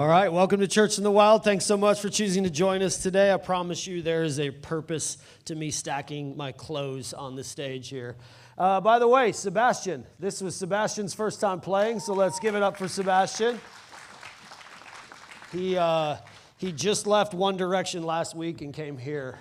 All right, welcome to Church in the Wild. Thanks so much for choosing to join us today. I promise you there is a purpose to me stacking my clothes on the stage here. By the way, Sebastian, this was Sebastian's first time playing, so let's give it up for Sebastian. He just left One Direction last week and came here,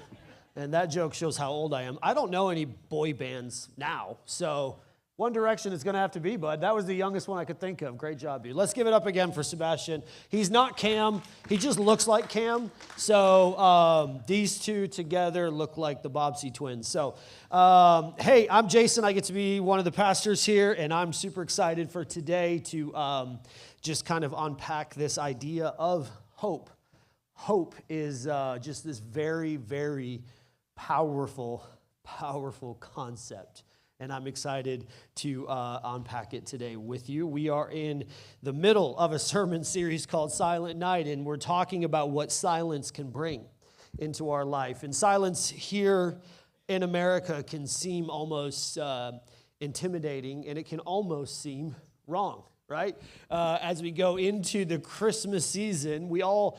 and that joke shows how old I am. I don't know any boy bands now, so One Direction is going to have to be, bud. That was the youngest one I could think of. Great job, dude. Let's give it up again for Sebastian. He's not Cam. He just looks like Cam. So these two together look like the Bobbsey twins. So, hey, I'm Jason. I get to be one of the pastors here, and I'm super excited for today to just kind of unpack this idea of hope. Hope is just this very, very powerful concept. And I'm excited to unpack it today with you. We are in the middle of a sermon series called Silent Night, and we're talking about what silence can bring into our life. And silence here in America can seem almost intimidating, and it can almost seem wrong, right? As we go into the Christmas season, we all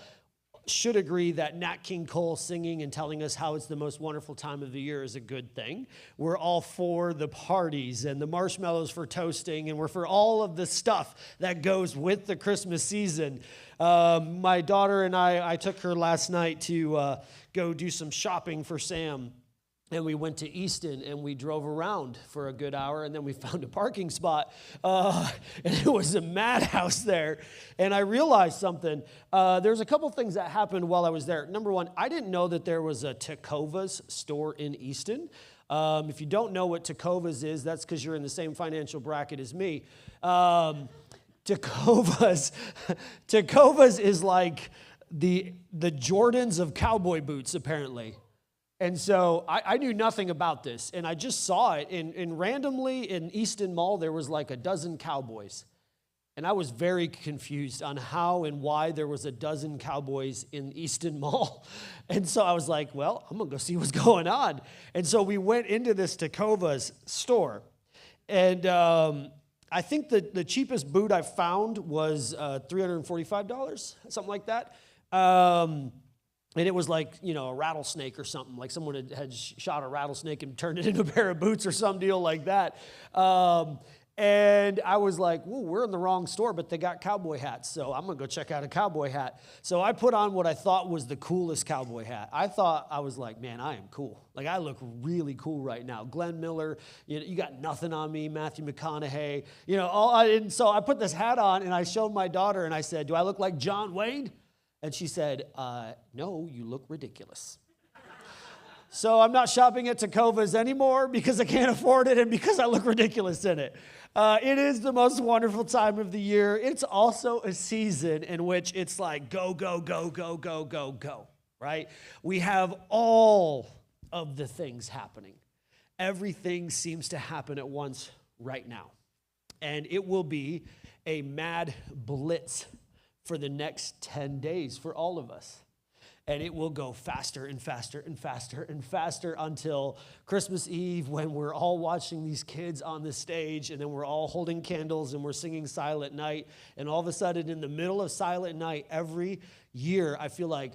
should agree that Nat King Cole singing and telling us how it's the most wonderful time of the year is a good thing. We're all for the parties and the marshmallows for toasting, and we're for all of the stuff that goes with the Christmas season. My daughter and I took her last night to go do some shopping for Sam. And we went to Easton, and we drove around for a good hour, and then we found a parking spot, and it was a madhouse there. And I realized something. There's a couple things that happened while I was there. Number one, I didn't know that there was a Tecovas store in Easton. If you don't know what Tecovas is, that's because you're in the same financial bracket as me. Tecovas is like the Jordans of cowboy boots, apparently. And so I knew nothing about this, and I just saw it, and randomly in Easton Mall, there was like a dozen cowboys. And I was very confused on how and why there was a dozen cowboys in Easton Mall. And so I was like, well, I'm going to go see what's going on. And so we went into this Tecovas store, and I think the cheapest boot I found was $345, something like that. And it was like, you know, a rattlesnake or something, like someone had shot a rattlesnake and turned it into a pair of boots or some deal like that. And I was like, whoa, we're in the wrong store, but they got cowboy hats, so I'm going to go check out a cowboy hat. So I put on what I thought was the coolest cowboy hat. I was like, man, I am cool. Like, I look really cool right now. Glenn Miller, you got nothing on me, Matthew McConaughey. And so I put this hat on, and I showed my daughter, and I said, do I look like John Wayne? And she said, no, you look ridiculous. So I'm not shopping at Tecovas anymore because I can't afford it and because I look ridiculous in it. It is the most wonderful time of the year. It's also a season in which it's like go, go, go, go, go, go, go, right? We have all of the things happening. Everything seems to happen at once right now. And it will be a mad blitz for the next 10 days for all of us. And it will go faster and faster and faster and faster until Christmas Eve, when we're all watching these kids on the stage, and then we're all holding candles and we're singing Silent Night. And all of a sudden, in the middle of Silent Night, every year, I feel like,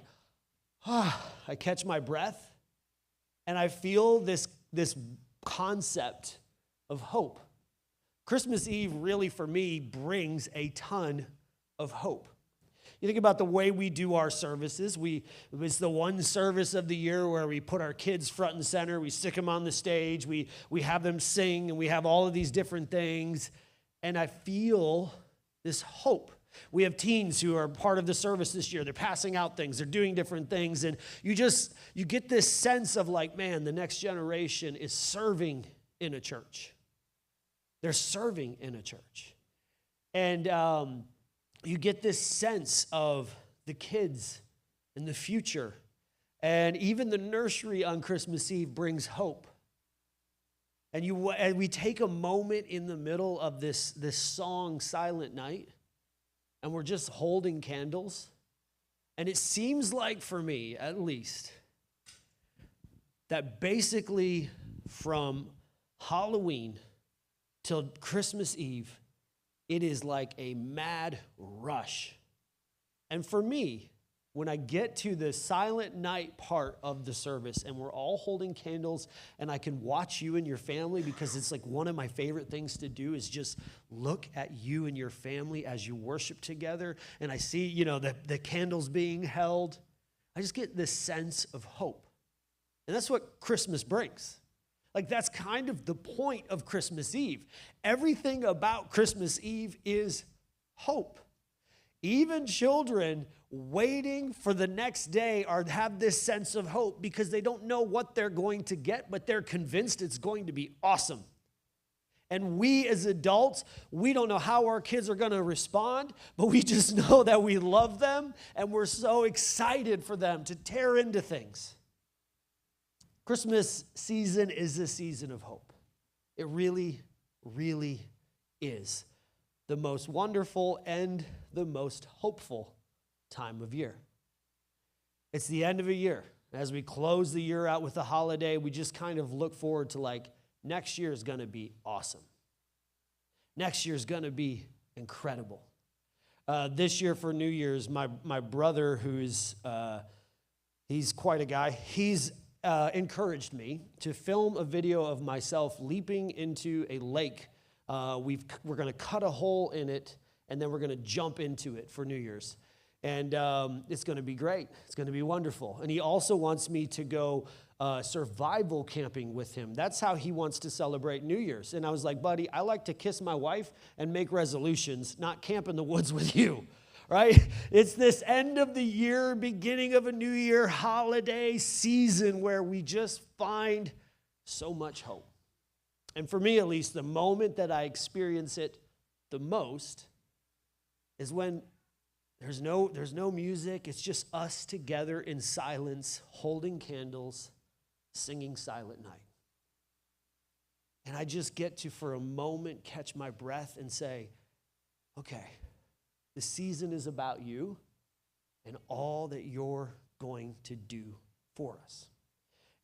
I catch my breath, and I feel this concept of hope. Christmas Eve really, for me, brings a ton of hope. You think about the way we do our services. It's the one service of the year where we put our kids front and center. We stick them on the stage. We have them sing, and we have all of these different things. And I feel this hope. We have teens who are part of the service this year. They're passing out things. They're doing different things. And you get this sense of like, man, the next generation is serving in a church. They're serving in a church. And you get this sense of the kids and the future. And even the nursery on Christmas Eve brings hope. And we take a moment in the middle of this song, Silent Night, and we're just holding candles. And it seems like, for me at least, that basically from Halloween till Christmas Eve, it is like a mad rush And for me, when I get to the silent night part of the service and we're all holding candles and I can watch you and your family, because it's like one of my favorite things to do is just look at you and your family as you worship together, and I see, the candles being held, I just get this sense of hope. And that's what Christmas brings. Like, that's kind of the point of Christmas Eve. Everything about Christmas Eve is hope. Even children waiting for the next day have this sense of hope because they don't know what they're going to get, but they're convinced it's going to be awesome. And we as adults, we don't know how our kids are going to respond, but we just know that we love them and we're so excited for them to tear into things. Christmas season is a season of hope. It really, really is the most wonderful and the most hopeful time of year. It's the end of a year. As we close the year out with a holiday, we just kind of look forward to next year is going to be awesome. Next year is going to be incredible. This year for New Year's, my brother, he's quite a guy, he's encouraged me to film a video of myself leaping into a lake. We're going to cut a hole in it, and then we're going to jump into it for New Year's. And it's going to be great. It's going to be wonderful. And he also wants me to go survival camping with him. That's how he wants to celebrate New Year's. And I was like, buddy, I like to kiss my wife and make resolutions, not camp in the woods with you, right? It's this end of the year, beginning of a new year holiday season where we just find so much hope. And for me, at least, the moment that I experience it the most is when there's no music. It's just us together in silence, holding candles, singing Silent Night. And I just get to, for a moment, catch my breath and say, okay, the season is about you and all that you're going to do for us.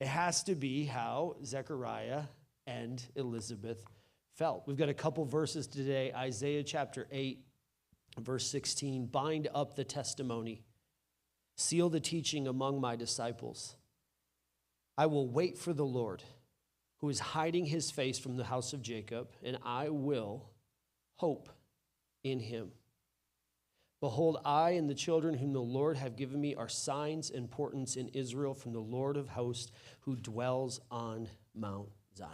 It has to be how Zechariah and Elizabeth felt. We've got a couple verses today. Isaiah chapter 8, verse 16. Bind up the testimony. Seal the teaching among my disciples. I will wait for the Lord, who is hiding his face from the house of Jacob, and I will hope in him. Behold, I and the children whom the Lord have given me are signs and portents in Israel from the Lord of hosts, who dwells on Mount Zion.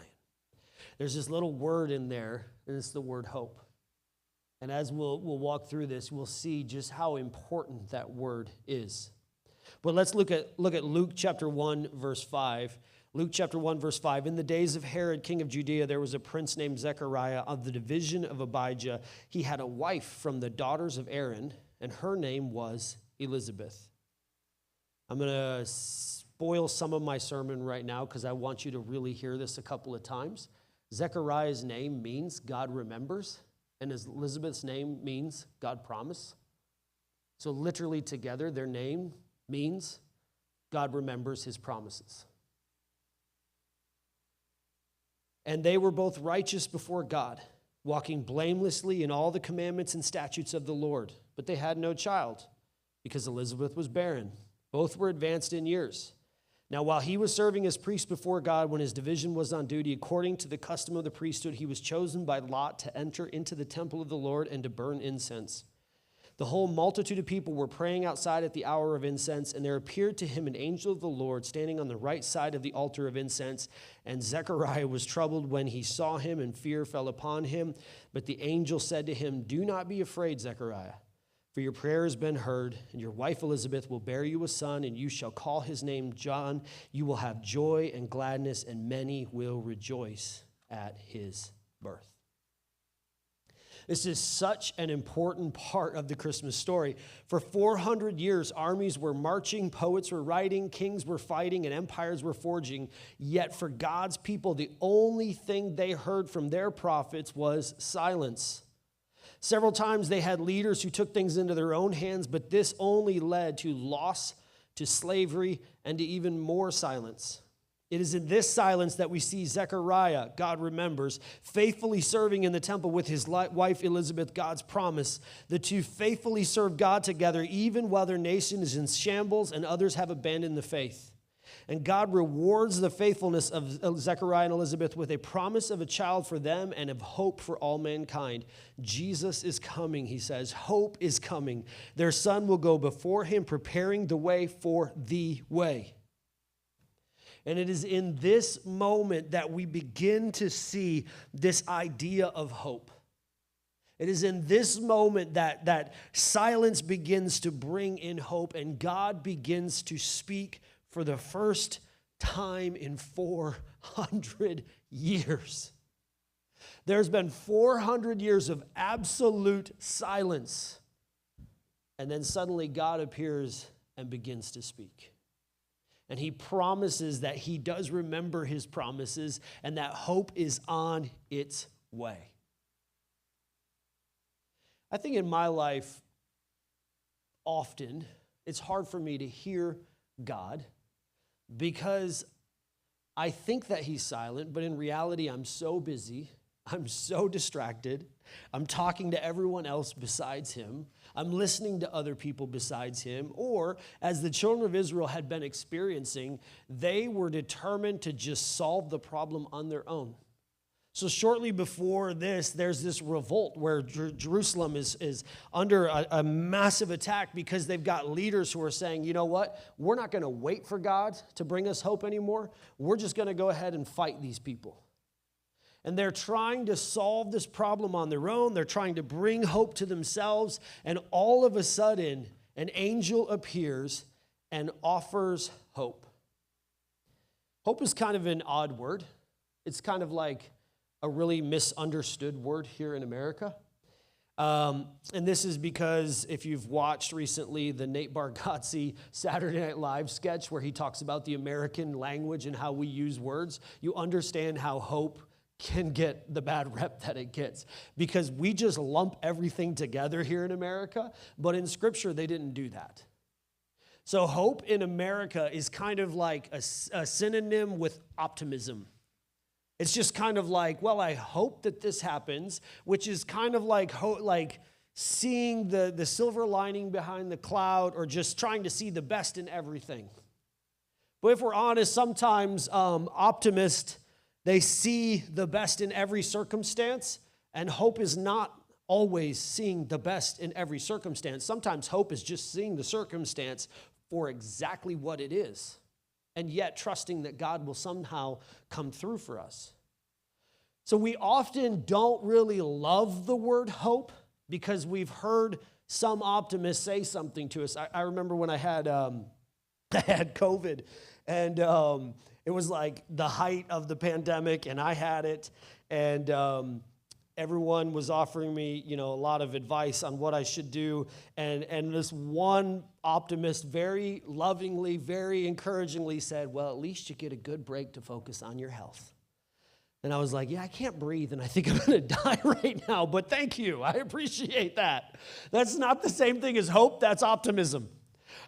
There's this little word in there, and it's the word hope. And as we'll walk through this, we'll see just how important that word is. But let's look at Luke chapter 1, verse 5. Luke chapter 1, verse 5. In the days of Herod, king of Judea, there was a prince named Zechariah of the division of Abijah. He had a wife from the daughters of Aaron, and her name was Elizabeth. I'm going to spoil some of my sermon right now because I want you to really hear this a couple of times. Zechariah's name means God remembers, and Elizabeth's name means God promise. So literally together, their name means God remembers his promises. And they were both righteous before God, walking blamelessly in all the commandments and statutes of the Lord. But they had no child, because Elizabeth was barren. Both were advanced in years. Now, while he was serving as priest before God, when his division was on duty, according to the custom of the priesthood, he was chosen by lot to enter into the temple of the Lord and to burn incense. The whole multitude of people were praying outside at the hour of incense, and there appeared to him an angel of the Lord standing on the right side of the altar of incense. And Zechariah was troubled when he saw him, and fear fell upon him. But the angel said to him, "Do not be afraid, Zechariah, for your prayer has been heard, and your wife Elizabeth will bear you a son, and you shall call his name John. You will have joy and gladness, and many will rejoice at his birth." This is such an important part of the Christmas story. For 400 years, armies were marching, poets were writing, kings were fighting, and empires were forging. Yet for God's people, the only thing they heard from their prophets was silence. Several times they had leaders who took things into their own hands, but this only led to loss, to slavery, and to even more silence. It is in this silence that we see Zechariah, God remembers, faithfully serving in the temple with his wife Elizabeth, God's promise. The two faithfully serve God together even while their nation is in shambles and others have abandoned the faith. And God rewards the faithfulness of Zechariah and Elizabeth with a promise of a child for them and of hope for all mankind. Jesus is coming, he says. Hope is coming. Their son will go before him, preparing the way for the way. And it is in this moment that we begin to see this idea of hope. It is in this moment that silence begins to bring in hope and God begins to speak for the first time in 400 years. There's been 400 years of absolute silence. And then suddenly God appears and begins to speak. And he promises that he does remember his promises and that hope is on its way. I think in my life, often, it's hard for me to hear God because I think that he's silent, but in reality, I'm so busy. I'm so distracted. I'm talking to everyone else besides him. I'm listening to other people besides him. Or, as the children of Israel had been experiencing, they were determined to just solve the problem on their own. So shortly before this, there's this revolt where Jerusalem is under a massive attack because they've got leaders who are saying, you know what, we're not going to wait for God to bring us hope anymore. We're just going to go ahead and fight these people. And they're trying to solve this problem on their own. They're trying to bring hope to themselves. And all of a sudden, an angel appears and offers hope. Hope is kind of an odd word. It's kind of like a really misunderstood word here in America. And this is because if you've watched recently the Nate Bargatze Saturday Night Live sketch where he talks about the American language and how we use words, you understand how hope can get the bad rep that it gets because we just lump everything together here in America, but in Scripture, they didn't do that. So hope in America is kind of like a synonym with optimism. It's just kind of like, well, I hope that this happens, which is kind of like seeing the silver lining behind the cloud or just trying to see the best in everything. But if we're honest, sometimes optimists, they see the best in every circumstance, and hope is not always seeing the best in every circumstance. Sometimes hope is just seeing the circumstance for exactly what it is, and yet trusting that God will somehow come through for us. So we often don't really love the word hope because we've heard some optimists say something to us. I remember when I had COVID, and it was like the height of the pandemic, and I had it, and everyone was offering me, a lot of advice on what I should do, and this one optimist very lovingly, very encouragingly said, well, at least you get a good break to focus on your health. And I was like, yeah, I can't breathe, and I think I'm going to die right now, but thank you. I appreciate that. That's not the same thing as hope. That's optimism.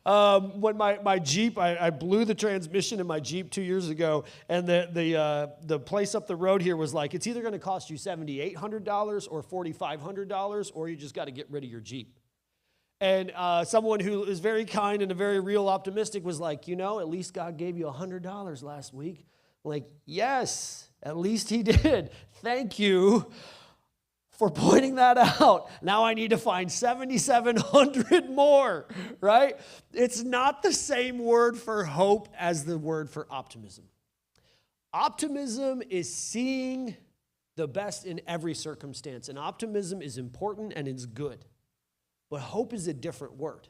When my Jeep, I blew the transmission in my Jeep 2 years ago, and the place up the road here was like, it's either going to cost you $7,800 or $4,500, or you just got to get rid of your Jeep. And someone who is very kind and a very real optimistic was like, at least God gave you $100 last week. I'm like, yes, at least he did. Thank you for pointing that out. Now I need to find 7,700 more, right? It's not the same word for hope as the word for optimism. Optimism is seeing the best in every circumstance, and optimism is important and it's good. But hope is a different word.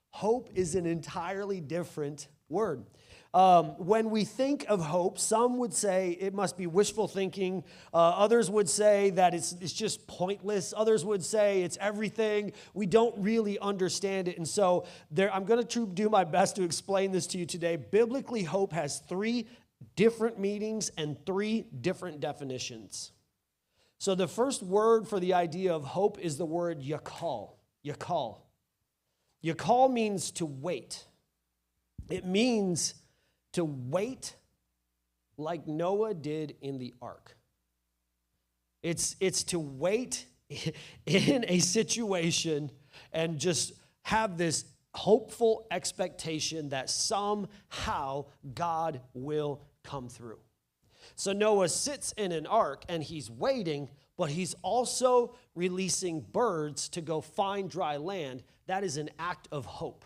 Hope is an entirely different word. When we think of hope, some would say it must be wishful thinking. Others would say that it's just pointless. Others would say it's everything. We don't really understand it. And so I'm going to do my best to explain this to you today. Biblically, hope has 3 different meanings and 3 different definitions. So the first word for the idea of hope is the word yakal. Yakal. Yakal means to wait. It means to wait like Noah did in the ark. It's to wait in a situation and just have this hopeful expectation that somehow God will come through. So Noah sits in an ark and he's waiting, but he's also releasing birds to go find dry land. That is an act of hope.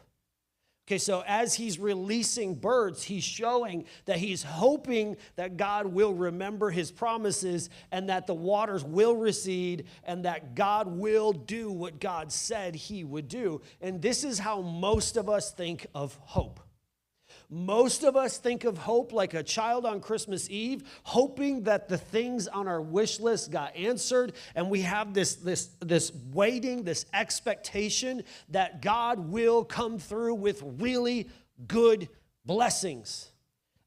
Okay, so as he's releasing birds, he's showing that he's hoping that God will remember his promises and that the waters will recede and that God will do what God said he would do. And this is how most of us think of hope. Most of us think of hope like a child on Christmas Eve, hoping that the things on our wish list got answered, and we have this waiting, this expectation that God will come through with really good blessings.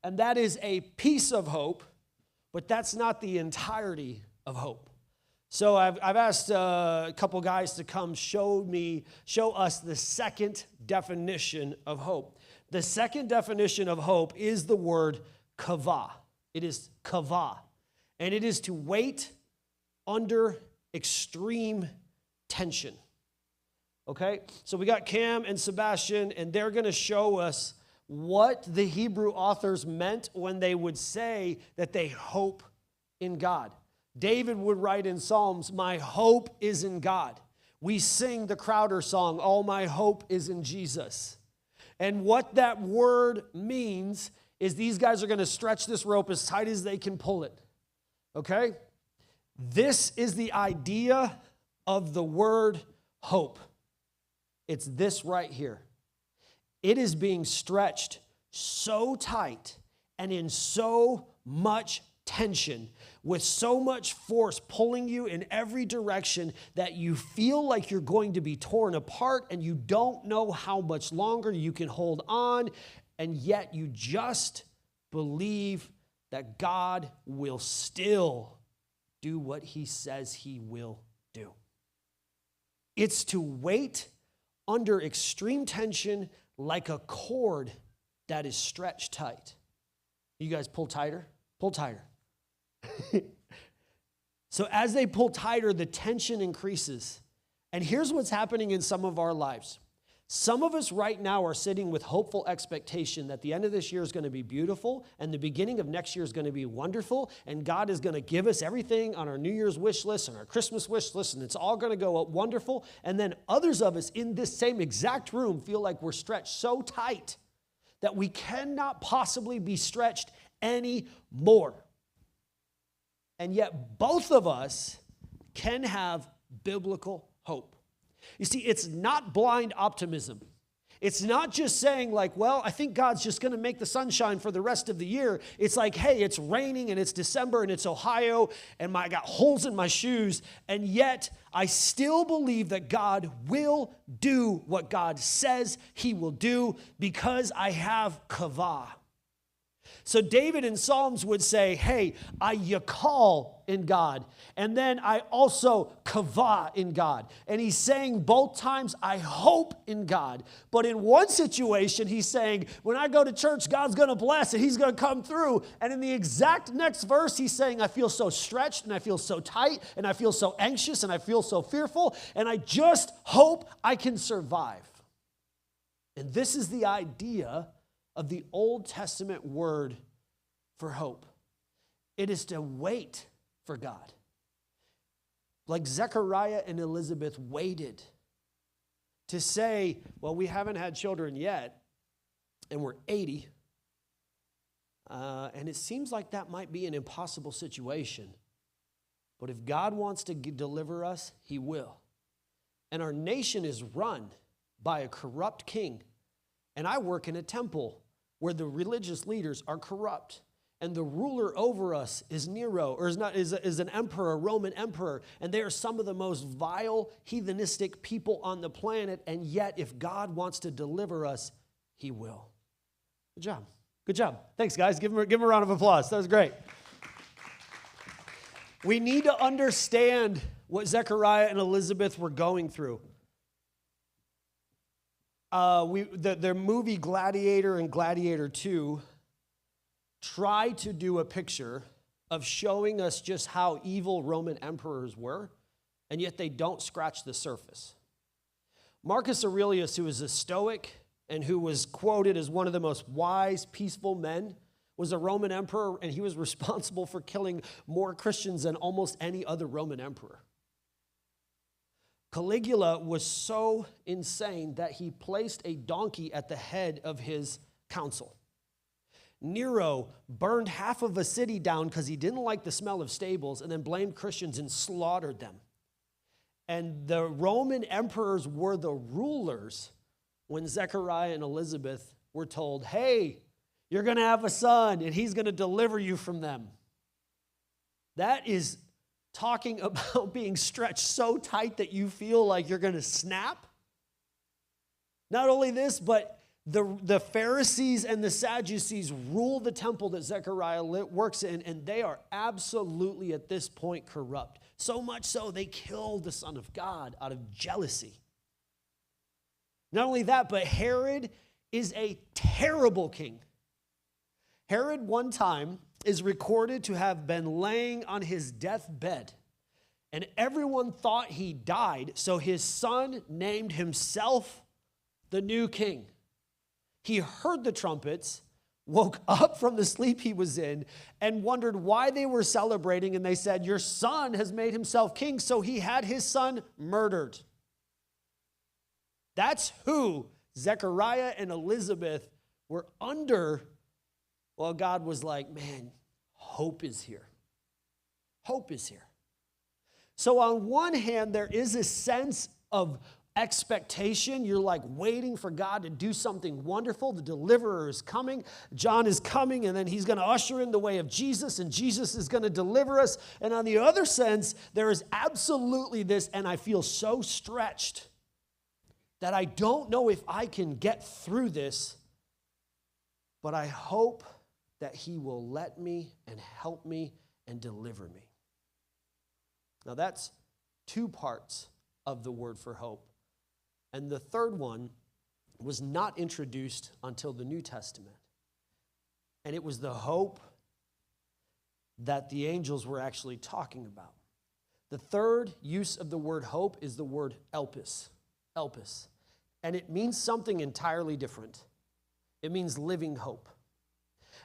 And that is a piece of hope, but that's not the entirety of hope. So I've asked a couple guys to come show us the second definition of hope. The second definition of hope is the word kavah. It is kavah. And it is to wait under extreme tension. Okay? So we got Cam and Sebastian, and they're going to show us what the Hebrew authors meant when they would say that they hope in God. David would write in Psalms, "My hope is in God." We sing the Crowder song, "All my hope is in Jesus." And what that word means is these guys are going to stretch this rope as tight as they can pull it. Okay? This is the idea of the word hope. It's this right here. It is being stretched so tight and in so much tension, with so much force pulling you in every direction that you feel like you're going to be torn apart and you don't know how much longer you can hold on, and yet you just believe that God will still do what he says he will do. It's to wait under extreme tension like a cord that is stretched tight. You guys pull tighter? Pull tighter. So as they pull tighter, the tension increases. And here's what's happening in some of our lives. Some of us right now are sitting with hopeful expectation that the end of this year is going to be beautiful and the beginning of next year is going to be wonderful, and God is going to give us everything on our New Year's wish list and our Christmas wish list, and it's all going to go up wonderful. And then others of us in this same exact room feel like we're stretched so tight that we cannot possibly be stretched anymore. And yet both of us can have biblical hope. You see, it's not blind optimism. It's not just saying like, well, I think God's just going to make the sunshine for the rest of the year. It's like, hey, it's raining and it's December and it's Ohio and I got holes in my shoes, and yet I still believe that God will do what God says he will do because I have kavah. So David in Psalms would say, hey, I yakal in God, and then I also kavah in God. And he's saying both times, I hope in God. But in one situation, he's saying, when I go to church, God's going to bless and he's going to come through. And in the exact next verse, he's saying, I feel so stretched and I feel so tight and I feel so anxious and I feel so fearful, and I just hope I can survive. And this is the idea of the Old Testament word for hope. It is to wait for God. Like Zechariah and Elizabeth waited to say, well, we haven't had children yet, and we're 80, and it seems like that might be an impossible situation. But if God wants to deliver us, he will. And our nation is run by a corrupt king. And I work in a temple where the religious leaders are corrupt. And the ruler over us is Nero, or is an emperor, a Roman emperor. And they are some of the most vile, heathenistic people on the planet. And yet, if God wants to deliver us, he will. Good job. Good job. Thanks, guys. Give them a round of applause. That was great. We need to understand what Zechariah and Elizabeth were going through. Their movie Gladiator and Gladiator 2 try to do a picture of showing us just how evil Roman emperors were, and yet they don't scratch the surface. Marcus Aurelius, who was a Stoic and who was quoted as one of the most wise, peaceful men, was a Roman emperor, and he was responsible for killing more Christians than almost any other Roman emperor. Caligula was so insane that he placed a donkey at the head of his council. Nero burned half of a city down because he didn't like the smell of stables and then blamed Christians and slaughtered them. And the Roman emperors were the rulers when Zechariah and Elizabeth were told, hey, you're going to have a son and he's going to deliver you from them. That is talking about being stretched so tight that you feel like you're going to snap. Not only this, but the Pharisees and the Sadducees rule the temple that Zechariah works in, and they are absolutely at this point corrupt. So much so, they killed the Son of God out of jealousy. Not only that, but Herod is a terrible king. Herod one time is recorded to have been laying on his deathbed, and everyone thought he died, so his son named himself the new king. He heard the trumpets, woke up from the sleep he was in, and wondered why they were celebrating, and they said, your son has made himself king, so he had his son murdered. That's who Zechariah and Elizabeth were under. Well, God was like, man, hope is here. Hope is here. So on one hand, there is a sense of expectation. You're like waiting for God to do something wonderful. The deliverer is coming. John is coming, and then he's going to usher in the way of Jesus, and Jesus is going to deliver us. And on the other sense, there is absolutely this, and I feel so stretched that I don't know if I can get through this, but I hope that he will let me and help me and deliver me. Now that's two parts of the word for hope. And the third one was not introduced until the New Testament. And it was the hope that the angels were actually talking about. The third use of the word hope is the word elpis. Elpis. And it means something entirely different. It means living hope.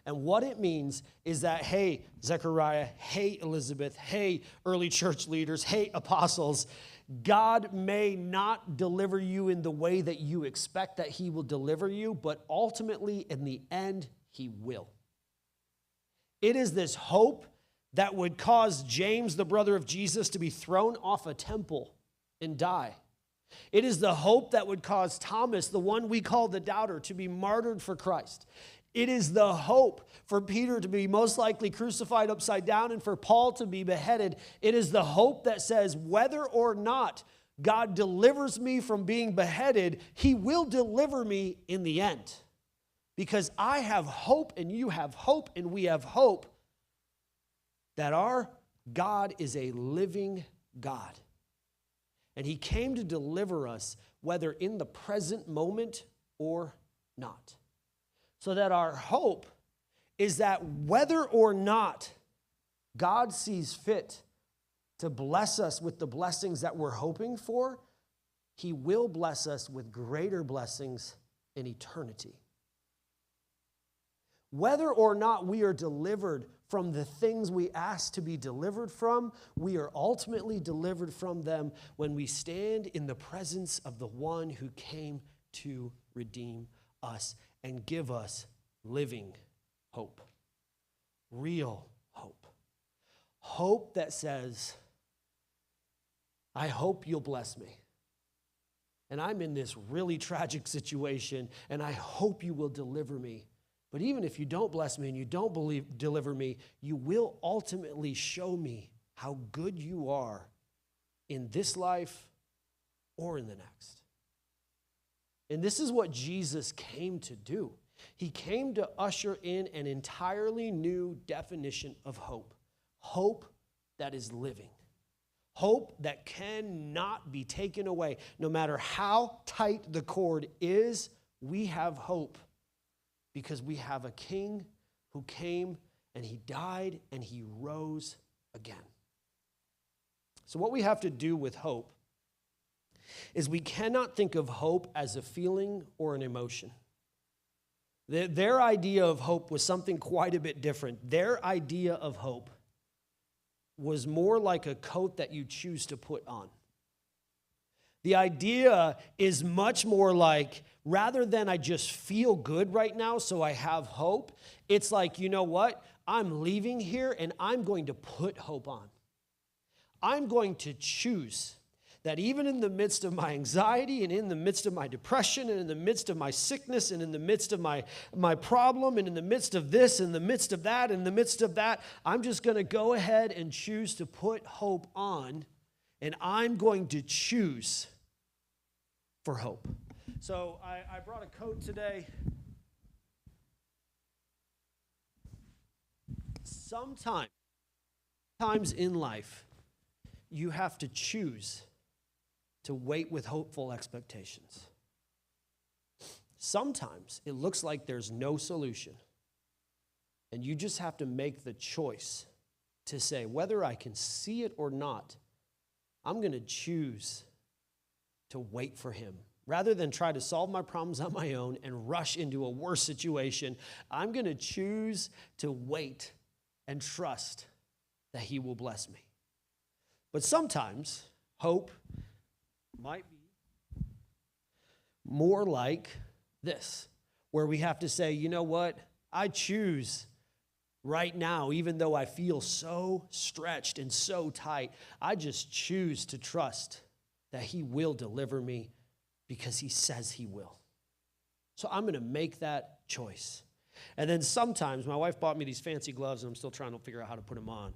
And what it means is that, hey, Zechariah, hey, Elizabeth, hey, early church leaders, hey, apostles, God may not deliver you in the way that you expect that he will deliver you, but ultimately, in the end, he will. It is this hope that would cause James, the brother of Jesus, to be thrown off a temple and die. It is the hope that would cause Thomas, the one we call the doubter, to be martyred for Christ. It is the hope for Peter to be most likely crucified upside down and for Paul to be beheaded. It is the hope that says whether or not God delivers me from being beheaded, he will deliver me in the end. Because I have hope and you have hope and we have hope that our God is a living God. And he came to deliver us whether in the present moment or not. So that our hope is that whether or not God sees fit to bless us with the blessings that we're hoping for, he will bless us with greater blessings in eternity. Whether or not we are delivered from the things we ask to be delivered from, we are ultimately delivered from them when we stand in the presence of the one who came to redeem us and give us living hope, real hope. Hope that says, I hope you'll bless me. And I'm in this really tragic situation, and I hope you will deliver me. But even if you don't bless me and you don't deliver me, you will ultimately show me how good you are in this life or in the next. And this is what Jesus came to do. He came to usher in an entirely new definition of hope. Hope that is living. Hope that cannot be taken away. No matter how tight the cord is, we have hope because we have a king who came and he died and he rose again. So what we have to do with hope is we cannot think of hope as a feeling or an emotion. Their idea of hope was something quite a bit different. Their idea of hope was more like a coat that you choose to put on. The idea is much more like, rather than I just feel good right now, so I have hope, it's like, you know what? I'm leaving here and I'm going to put hope on. I'm going to choose that even in the midst of my anxiety and in the midst of my depression and in the midst of my sickness and in the midst of my problem and in the midst of this and the midst of that and in the midst of that, I'm just going to go ahead and choose to put hope on, and I'm going to choose for hope. So I brought a coat today. Sometimes in life, you have to choose to wait with hopeful expectations. Sometimes it looks like there's no solution, and you just have to make the choice to say, whether I can see it or not, I'm going to choose to wait for him. Rather than try to solve my problems on my own and rush into a worse situation, I'm going to choose to wait and trust that he will bless me. But sometimes hope might be more like this, where we have to say, you know what? I choose right now, even though I feel so stretched and so tight, I just choose to trust that he will deliver me because he says he will. So I'm going to make that choice. And then sometimes, my wife bought me these fancy gloves, and I'm still trying to figure out how to put them on.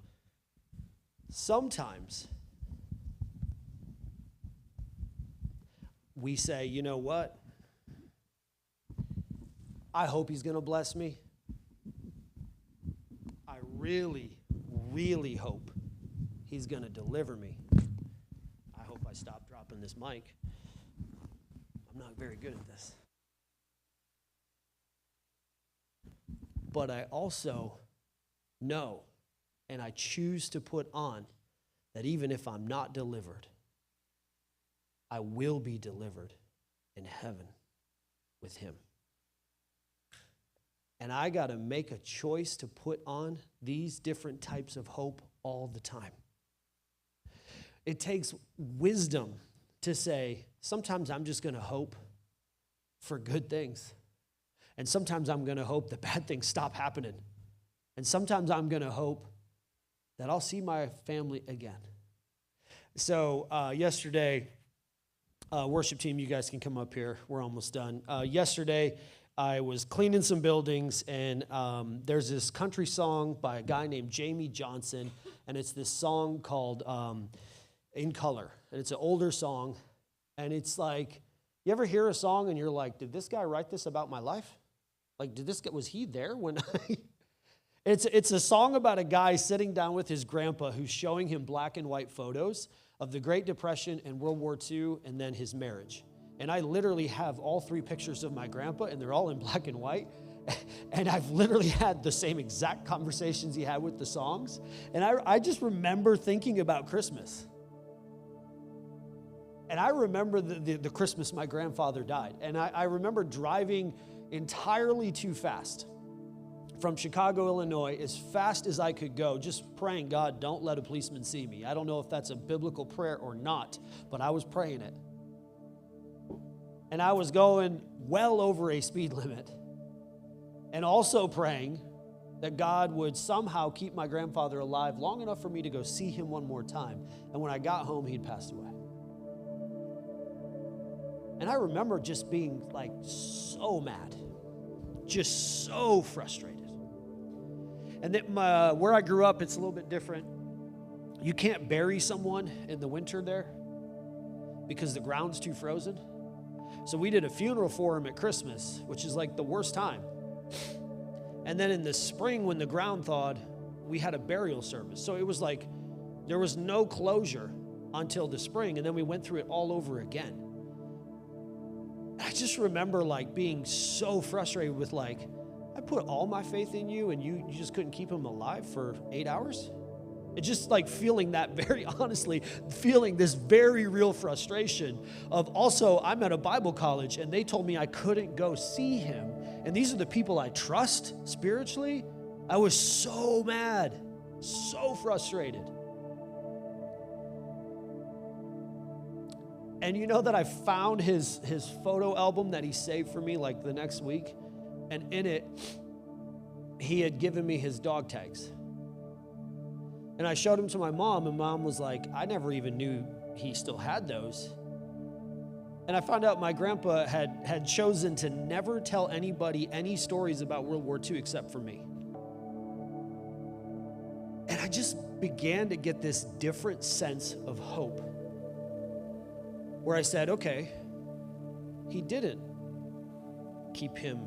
Sometimes we say, you know what? I hope he's going to bless me. I really, really hope he's going to deliver me. I hope I stop dropping this mic. I'm not very good at this. But I also know, and I choose to put on, that even if I'm not delivered, I will be delivered in heaven with him. And I got to make a choice to put on these different types of hope all the time. It takes wisdom to say, sometimes I'm just going to hope for good things. And sometimes I'm going to hope that bad things stop happening. And sometimes I'm going to hope that I'll see my family again. So yesterday, worship team, you guys can come up here. We're almost done. Yesterday, I was cleaning some buildings, and there's this country song by a guy named Jamie Johnson, and it's this song called In Color. And it's an older song, and it's like, you ever hear a song and you're like, did this guy write this about my life? Like, was he there when It's a song about a guy sitting down with his grandpa who's showing him black and white photos of the Great Depression and World War II and then his marriage. And I literally have all three pictures of my grandpa, and they're all in black and white. And I've literally had the same exact conversations he had with the songs. And I just remember thinking about Christmas. And I remember the Christmas my grandfather died. And I remember driving entirely too fast from Chicago, Illinois, as fast as I could go, just praying, God, don't let a policeman see me. I don't know if that's a biblical prayer or not, but I was praying it. And I was going well over a speed limit, and also praying that God would somehow keep my grandfather alive long enough for me to go see him one more time. And when I got home, he'd passed away. And I remember just being like so mad, just so frustrated. And then where I grew up, it's a little bit different. You can't bury someone in the winter there because the ground's too frozen. So we did a funeral for him at Christmas, which is like the worst time. And then in the spring, when the ground thawed, we had a burial service. So it was like there was no closure until the spring, and then we went through it all over again. I just remember like being so frustrated with like, I put all my faith in you and you just couldn't keep him alive for 8 hours? It's just like feeling that very honestly, feeling this very real frustration of also, I'm at a Bible college and they told me I couldn't go see him. And these are the people I trust spiritually. I was so mad, so frustrated. And you know that I found his photo album that he saved for me like the next week. And in it, he had given me his dog tags. And I showed him to my mom, and Mom was like, I never even knew he still had those. And I found out my grandpa had chosen to never tell anybody any stories about World War II except for me. And I just began to get this different sense of hope, where I said, okay, he didn't keep him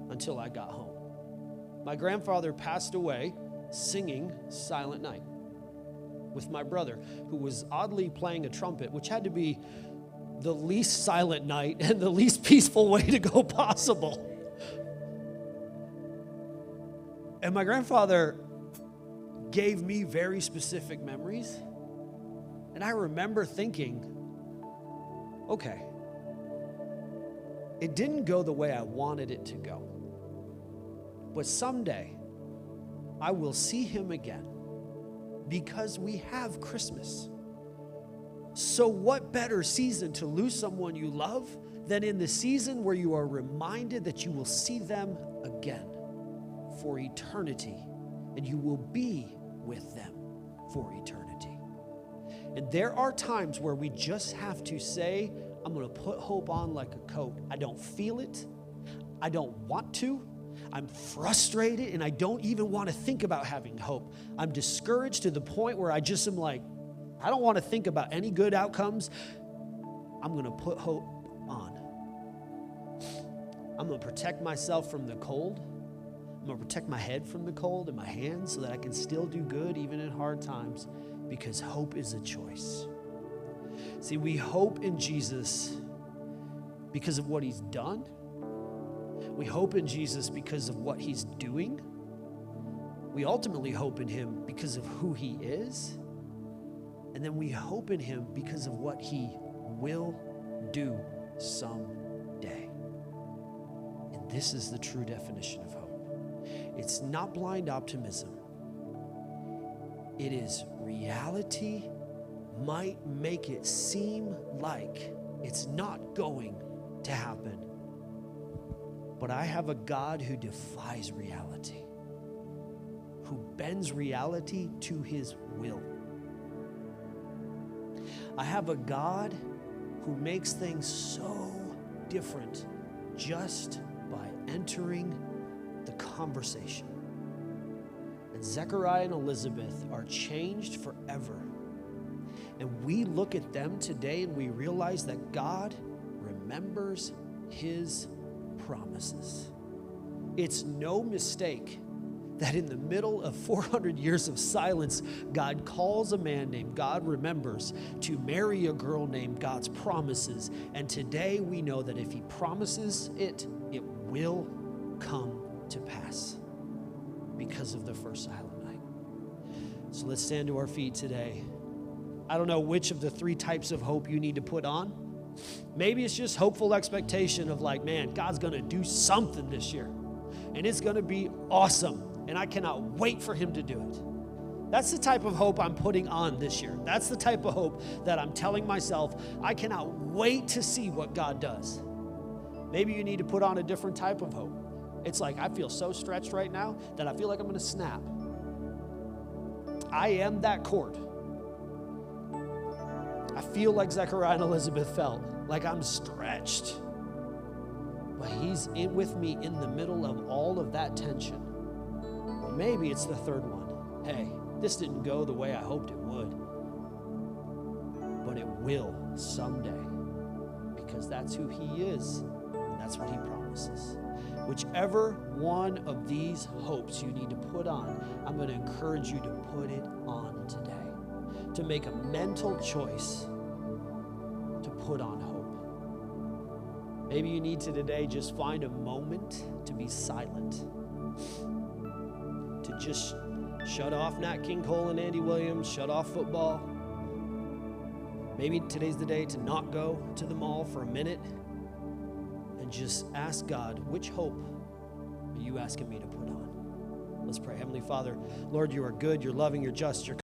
until I got home. My grandfather passed away singing Silent Night with my brother, who was oddly playing a trumpet, which had to be the least silent night and the least peaceful way to go possible. And my grandfather gave me very specific memories. And I remember thinking, okay, it didn't go the way I wanted it to go. But someday, I will see him again because we have Christmas. So what better season to lose someone you love than in the season where you are reminded that you will see them again for eternity, and you will be with them for eternity. And there are times where we just have to say, I'm going to put hope on like a coat. I don't feel it. I don't want to. I'm frustrated, and I don't even want to think about having hope. I'm discouraged to the point where I just am like, I don't want to think about any good outcomes. I'm going to put hope on. I'm going to protect myself from the cold. I'm going to protect my head from the cold and my hands so that I can still do good even in hard times, because hope is a choice. See, we hope in Jesus because of what he's done. We hope in Jesus because of what he's doing. We ultimately hope in him because of who he is. And then we hope in him because of what he will do someday. And this is the true definition of hope. It's not blind optimism. It is reality might make it seem like it's not going to happen. But I have a God who defies reality, who bends reality to his will. I have a God who makes things so different just by entering the conversation. And Zechariah and Elizabeth are changed forever. And we look at them today and we realize that God remembers his promises. It's no mistake that in the middle of 400 years of silence, God calls a man named God Remembers to marry a girl named God's Promises. And today we know that if he promises it, it will come to pass because of the first silent night. So let's stand to our feet today. I don't know which of the three types of hope you need to put on. Maybe it's just hopeful expectation of like, man, God's going to do something this year. And it's going to be awesome. And I cannot wait for him to do it. That's the type of hope I'm putting on this year. That's the type of hope that I'm telling myself, I cannot wait to see what God does. Maybe you need to put on a different type of hope. It's like, I feel so stretched right now that I feel like I'm going to snap. I am that cord. I feel like Zechariah and Elizabeth felt, like I'm stretched. But he's in with me in the middle of all of that tension. Or maybe it's the third one. Hey, this didn't go the way I hoped it would. But it will someday. Because that's who he is. And that's what he promises. Whichever one of these hopes you need to put on, I'm going to encourage you to put it on today. To make a mental choice to put on hope. Maybe you need to today just find a moment to be silent to just shut off Nat King Cole and Andy Williams, shut off football. Maybe today's the day to not go to the mall for a minute and just ask God, which hope are you asking me to put on? Let's pray. Heavenly Father, Lord, you are good, you're loving, you're just, you're